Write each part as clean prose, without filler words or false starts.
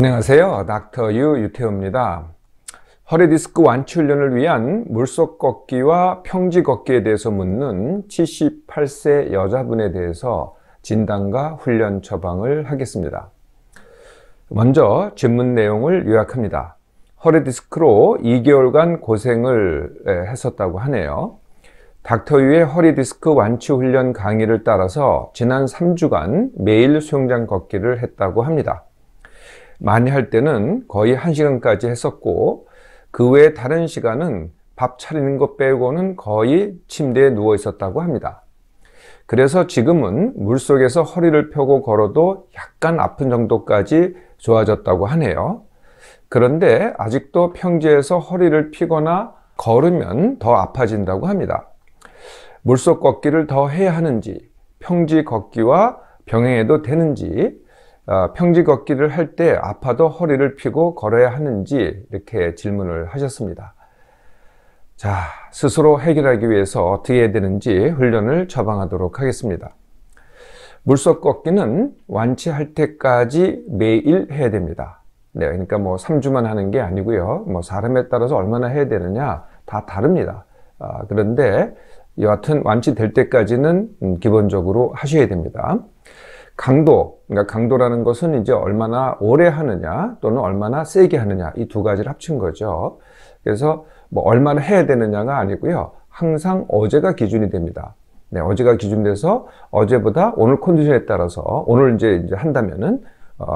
안녕하세요. 닥터 유태우입니다. 허리 디스크 완치 훈련을 위한 물속 걷기와 평지 걷기에 대해서 묻는 78세 여자분에 대해서 진단과 훈련 처방을 하겠습니다. 먼저 질문 내용을 요약합니다. 허리 디스크로 2개월간 고생을 했었다고 하네요. 닥터 유의 허리 디스크 완치 훈련 강의를 따라서 지난 3주간 매일 수영장 걷기를 했다고 합니다. 많이 할 때는 거의 1시간까지 했었고, 그 외에 다른 시간은 밥 차리는 것 빼고는 거의 침대에 누워 있었다고 합니다. 그래서 지금은 물속에서 허리를 펴고 걸어도 약간 아픈 정도까지 좋아졌다고 하네요. 그런데 아직도 평지에서 허리를 펴거나 걸으면 더 아파진다고 합니다. 물속 걷기를 더 해야 하는지, 평지 걷기와 병행해도 되는지, 평지 걷기를 할 때 아파도 허리를 펴고 걸어야 하는지 이렇게 질문을 하셨습니다. 자, 스스로 해결하기 위해서 어떻게 해야 되는지 훈련을 처방하도록 하겠습니다. 물속 걷기는 완치할 때까지 매일 해야 됩니다. 네, 그러니까 3주만 하는 게 아니고요. 사람에 따라서 얼마나 해야 되느냐 다 다릅니다. 그런데 여하튼 완치될 때까지는 기본적으로 하셔야 됩니다. 강도, 그러니까 강도라는 것은 이제 얼마나 오래 하느냐 또는 얼마나 세게 하느냐 이 두 가지를 합친 거죠. 그래서 얼마나 해야 되느냐가 아니고요. 항상 어제가 기준이 됩니다. 네, 어제가 기준돼서 어제보다 오늘 컨디션에 따라서 오늘 이제 한다면은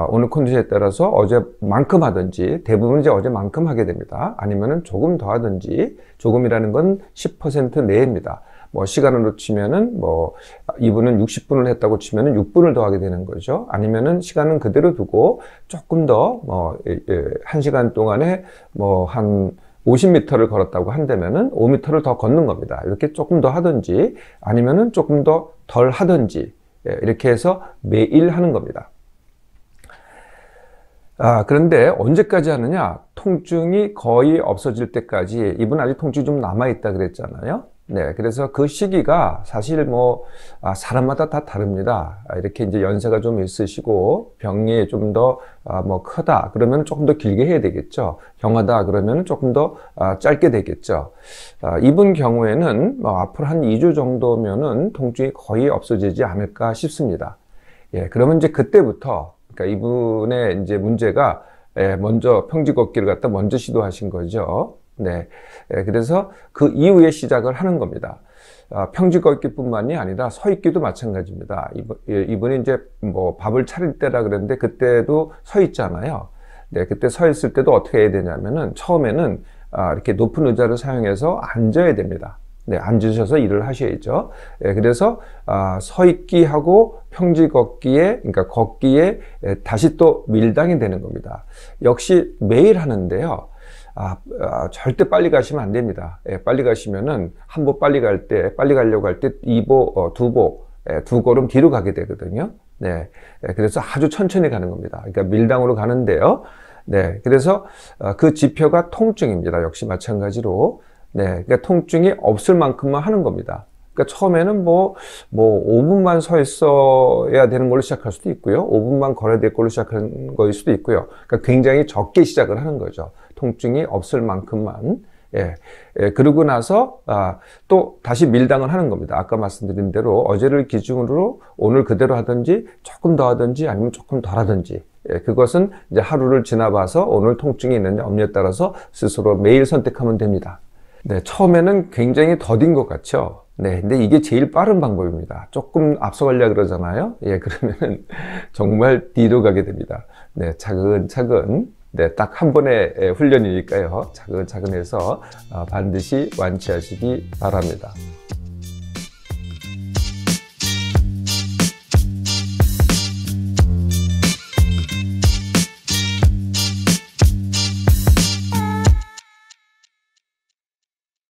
오늘 컨디션에 따라서 어제만큼 하든지 대부분 이제 어제만큼 하게 됩니다. 아니면은 조금 더 하든지 조금이라는 건 10% 내입니다. 시간으로 치면은 이분은 60분을 했다고 치면은 6분을 더 하게 되는 거죠. 아니면은 시간은 그대로 두고 조금 더 1시간 동안에 한 50m를 걸었다고 한다면은 5m를 더 걷는 겁니다. 이렇게 조금 더 하든지 아니면은 조금 더 덜 하든지 이렇게 해서 매일 하는 겁니다. 그런데 언제까지 하느냐? 통증이 거의 없어질 때까지. 이분 아직 통증이 좀 남아있다 그랬잖아요. 네, 그래서 그 시기가 사실 사람마다 다 다릅니다. 이렇게 이제 연세가 좀 있으시고 병이 좀 더 크다 그러면 조금 더 길게 해야 되겠죠. 경하다 그러면 조금 더 짧게 되겠죠. 이분 경우에는 앞으로 한 2주 정도면은 통증이 거의 없어지지 않을까 싶습니다. 예, 그러면 이제 그때부터 그러니까 이분의 이제 문제가 먼저 평지 걷기를 갖다 먼저 시도하신 거죠. 네. 그래서 그 이후에 시작을 하는 겁니다. 평지 걷기뿐만이 아니라 서 있기도 마찬가지입니다. 이분이 이제 밥을 차릴 때라 그랬는데 그때도 서 있잖아요. 네. 그때 서 있을 때도 어떻게 해야 되냐면은 처음에는 이렇게 높은 의자를 사용해서 앉아야 됩니다. 네. 앉으셔서 일을 하셔야죠. 네, 그래서 서 있기 하고 평지 걷기에 그러니까 걷기에 다시 또 밀당이 되는 겁니다. 역시 매일 하는데요. 절대 빨리 가시면 안 됩니다. 빨리 가시면은 한 보 빨리 가려고 할 때 2보, 두 걸음 뒤로 가게 되거든요. 네. 그래서 아주 천천히 가는 겁니다. 그러니까 밀당으로 가는데요. 네. 그래서 그 지표가 통증입니다. 역시 마찬가지로. 네. 그러니까 통증이 없을 만큼만 하는 겁니다. 그러니까 처음에는 5분만 서 있어야 되는 걸로 시작할 수도 있고요. 5분만 걸어야 될 걸로 시작하는 거일 수도 있고요. 그러니까 굉장히 적게 시작을 하는 거죠. 통증이 없을 만큼만. 예. 그러고 나서, 또 다시 밀당을 하는 겁니다. 아까 말씀드린 대로 어제를 기준으로 오늘 그대로 하든지 조금 더 하든지 아니면 조금 덜 하든지. 예. 그것은 이제 하루를 지나봐서 오늘 통증이 있느냐 없느냐에 따라서 스스로 매일 선택하면 됩니다. 네. 처음에는 굉장히 더딘 것 같죠. 네, 근데 이게 제일 빠른 방법입니다. 조금 앞서가려고 그러잖아요. 예, 그러면은 정말 뒤로 가게 됩니다. 네, 차근차근. 네, 딱 한 번의 훈련이니까요. 차근차근 해서 반드시 완치하시기 바랍니다.